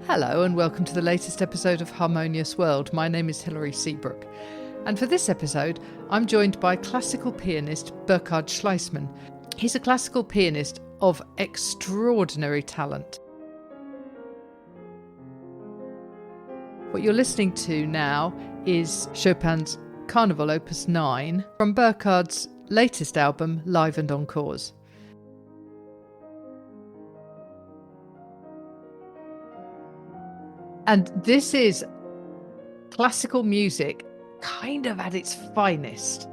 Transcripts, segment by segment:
Hello and welcome to the latest episode of Harmonious World. My name is Hilary Seabrook, and for this episode I'm joined by classical pianist Burkard Schliessmann. He's a classical pianist of extraordinary talent. What you're listening to now is Chopin's Carnival Opus 9 from Burkard's latest album Live and Encores. And this is classical music kind of at its finest.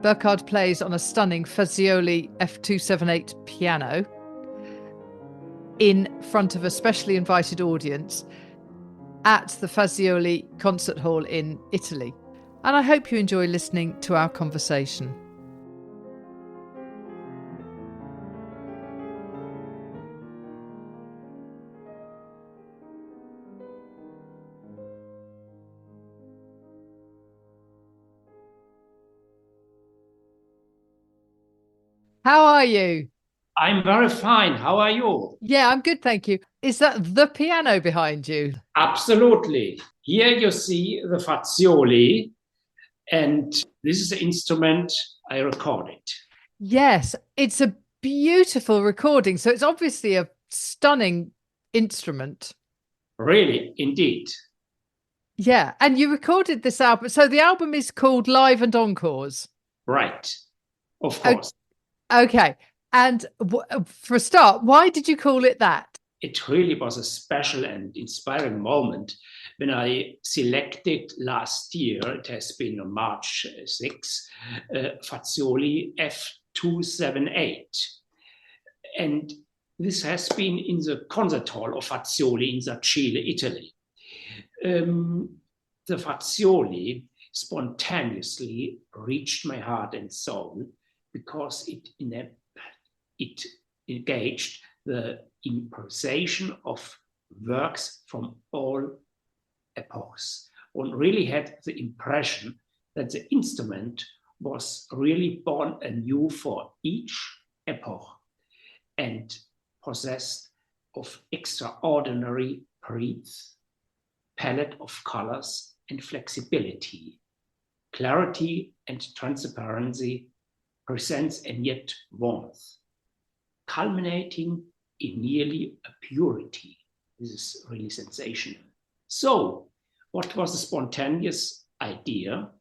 Burkard plays on a stunning Fazioli F278 piano in front of a specially invited audience at the Fazioli Concert Hall in Italy. And I hope you enjoy listening to our conversation. How are you? I'm very fine. How are you? Yeah, I'm good, thank you. Is that the piano behind you? Absolutely. Here you see the Fazioli, and this is the instrument I recorded. Yes, it's a beautiful recording. So it's obviously a stunning instrument. Really, indeed. Yeah, and you recorded this album. So the album is called Live and Encores. Right, of course. Okay. And for a start, why did you call it that? It really was a special and inspiring moment when I selected last year, it has been on March 6, Fazioli F278. And this has been in the concert hall of Fazioli in Chile, Italy. The Fazioli spontaneously reached my heart and soul because it engaged the improvisation of works from all epochs. One really had the impression that the instrument was really born anew for each epoch and possessed of extraordinary breadth, palette of colors and flexibility, clarity and transparency, presence and yet warmth, culminating in nearly a purity. This is really sensational. So, what was the spontaneous idea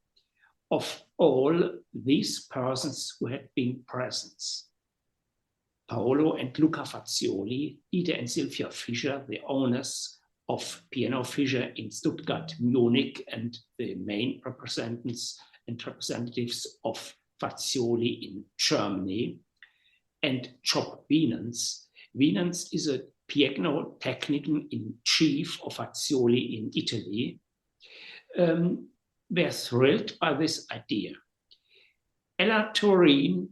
of all these persons who had been present? Paolo and Luca Fazioli, Ida and Sylvia Fischer, the owners of Piano Fischer in Stuttgart, Munich, and the main representatives of Fazioli in Germany, and Chopin Wienans. Wienans is a piano technician in chief of Fazioli in Italy. Were thrilled by this idea. Ella Turin,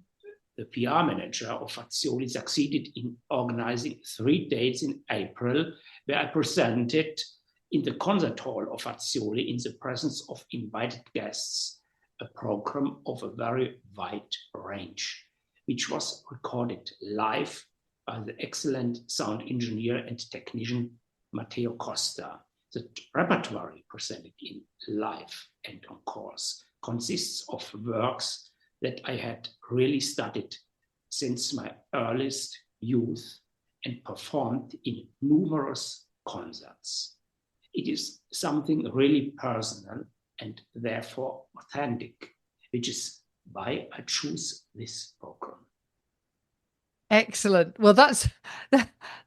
the PR manager of Fazioli, succeeded in organizing 3 dates in April where I presented in the concert hall of Fazioli in the presence of invited guests a program of a very wide range, which was recorded live by the excellent sound engineer and technician Matteo Costa. The repertoire presented in Live and Encores consists of works that I had really studied since my earliest youth and performed in numerous concerts. It is something really personal and therefore authentic, which is why I choose this program. Excellent. Well, that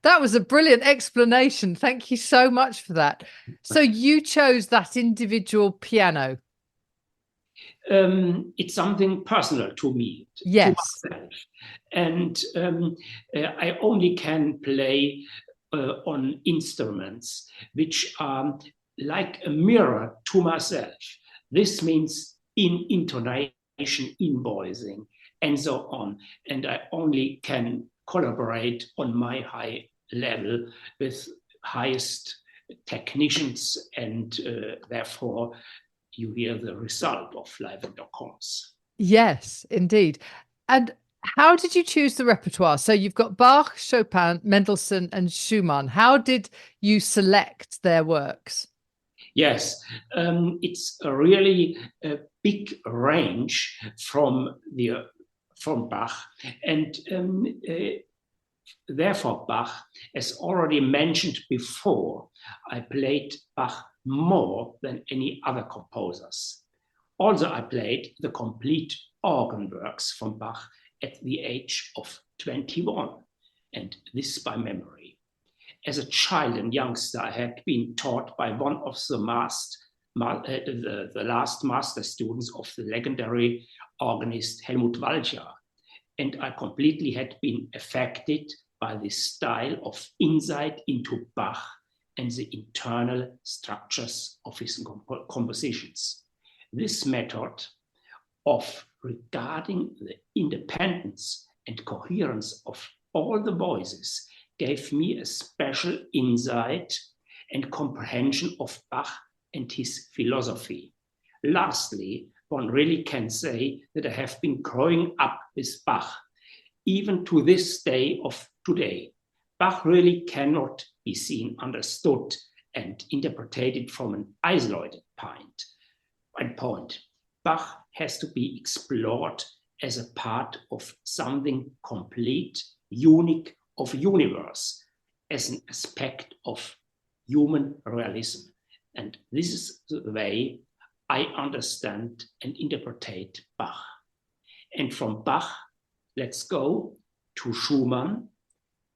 was a brilliant explanation. Thank you so much for that. So you chose that individual piano. It's something personal to me, yes, to myself. And I only can play on instruments which are like a mirror to myself. This means in intonation, in voicing, and so on. And I only can collaborate on my high level with highest technicians, and therefore you hear the result of Live and Encores. Yes, indeed. And How did you choose the repertoire? So you've got Bach, Chopin, Mendelssohn, and Schumann. How did you select their works? Yes, it's a really big range from Bach, and therefore Bach, as already mentioned before, I played Bach more than any other composers. Also, I played the complete organ works from Bach at the age of 21, and this by memory. As a child and youngster, I had been taught by one of the last master students of the legendary organist Helmut Walcher, and I completely had been affected by this style of insight into Bach and the internal structures of his compositions. This method of regarding the independence and coherence of all the voices gave me a special insight and comprehension of Bach and his philosophy. Lastly, one really can say that I have been growing up with Bach, even to this day of today. Bach really cannot be seen, understood, and interpreted from an isolated point. Bach has to be explored as a part of something complete, unique of universe, as an aspect of human realism. And this is the way I understand and interpret Bach. And from Bach, let's go to Schumann,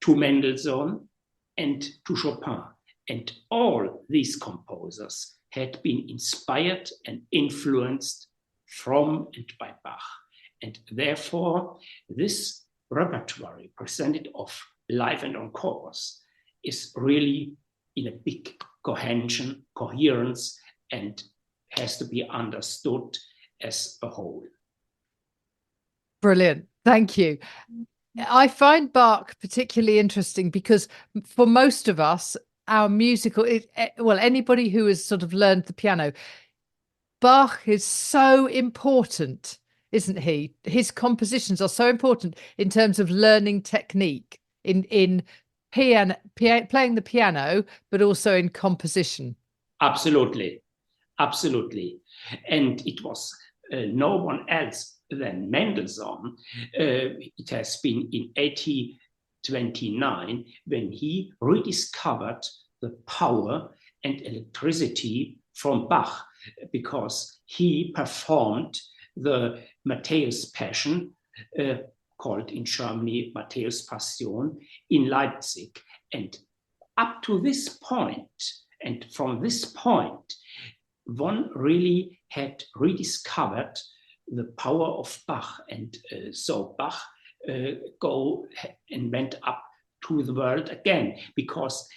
to Mendelssohn, and to Chopin. And all these composers had been inspired and influenced from and by Bach. And therefore, this repertoire presented of live and encores is really in a big coherence, and has to be understood as a whole. Brilliant. Thank you. I find Bach particularly interesting because for most of us, our musical, anybody who has sort of learned the piano, Bach is so important, isn't he? His compositions are so important in terms of learning technique in playing the piano, but also in composition. Absolutely. And it was no one else than Mendelssohn. It has been in 1829 when he rediscovered the power and electricity from Bach, because he performed the Matthäus Passion, called in Germany Matthäus Passion, in Leipzig. And up to this point, and from this point, one really had rediscovered the power of Bach. And so Bach went up to the world again, because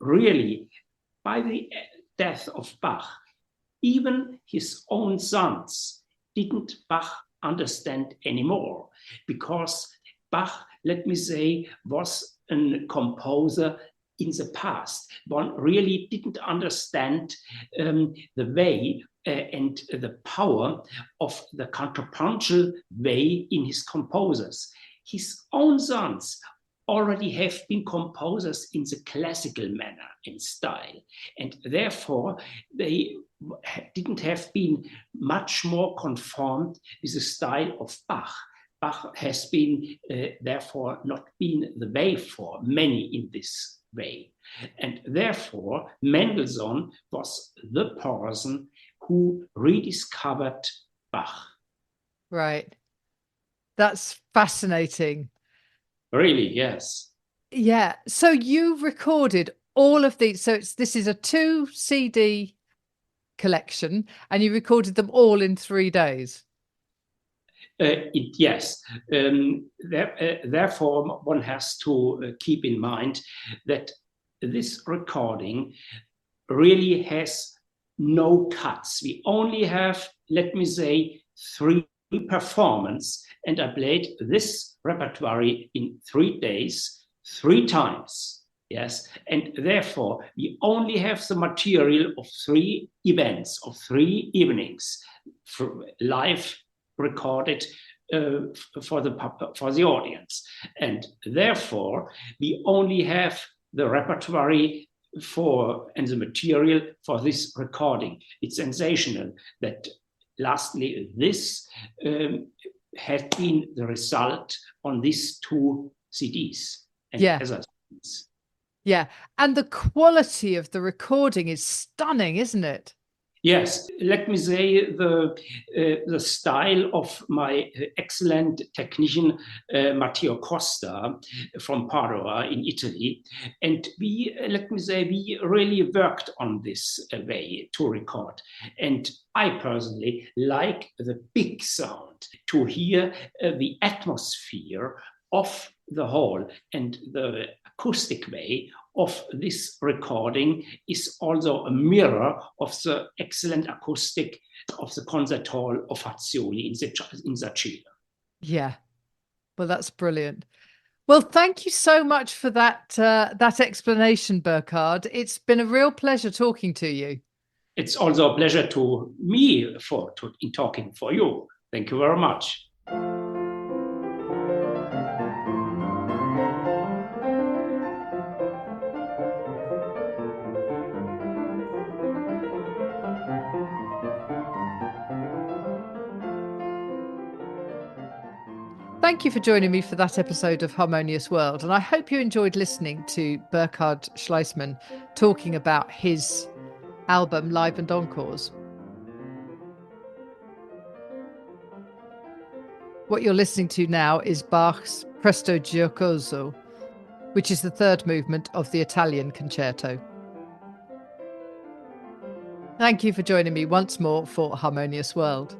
really, by the death of Bach, even his own sons didn't Bach understand anymore, because Bach, let me say, was a composer in the past. One really didn't understand the way and the power of the contrapuntal way in his composers. His own sons already have been composers in the classical manner and style, and therefore they didn't have been much more conformed with the style of Bach. Bach has been therefore not been the way for many in this way, and therefore Mendelssohn was the person who rediscovered Bach. Right. That's fascinating. Really, yes. Yeah. So you recorded all of these. So this is a 2 CD collection, and you recorded them all in 3 days. Yes. Therefore, one has to keep in mind that this recording really has no cuts. We only have, let me say, 3 performances, and I played this repertoire in 3 days, 3 times. Yes, and therefore we only have the material of 3 events, of 3 evenings, live recorded for the audience. And therefore, we only have the repertoire and the material for this recording. It's sensational that lastly, this had been the result on these 2 CDs. And yeah. And the quality of the recording is stunning, isn't it? Yes, let me say the style of my excellent technician Matteo Costa from Padua in Italy, and we really worked on this way to record. And I personally like the big sound, to hear the atmosphere of the hall, and the acoustic way of this recording is also a mirror of the excellent acoustic of the concert hall of Fazioli in Zacchino. Yeah, well, that's brilliant. Well, thank you so much for that explanation, Burkard. It's been a real pleasure talking to you. It's also a pleasure to me in talking for you. Thank you very much. Thank you for joining me for that episode of Harmonious World, and I hope you enjoyed listening to Burkard Schliessmann talking about his album Live and Encores. What you're listening to now is Bach's Presto Giocoso, which is the 3rd movement of the Italian concerto. Thank you for joining me once more for Harmonious World.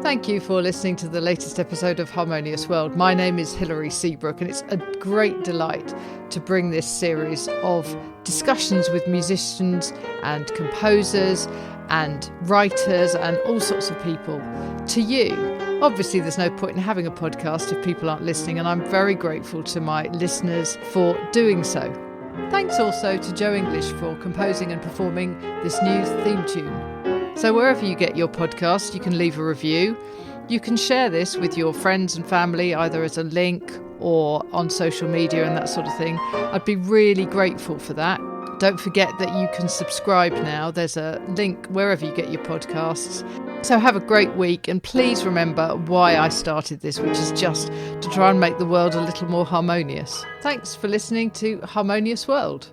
Thank you for listening to the latest episode of Harmonious World. My name is Hilary Seabrook, and it's a great delight to bring this series of discussions with musicians and composers and writers and all sorts of people to you. Obviously, there's no point in having a podcast if people aren't listening, and I'm very grateful to my listeners for doing so. Thanks also to Joe English for composing and performing this new theme tune. So wherever you get your podcast, you can leave a review. You can share this with your friends and family, either as a link or on social media and that sort of thing. I'd be really grateful for that. Don't forget that you can subscribe now. There's a link wherever you get your podcasts. So have a great week, and please remember why I started this, which is just to try and make the world a little more harmonious. Thanks for listening to Harmonious World.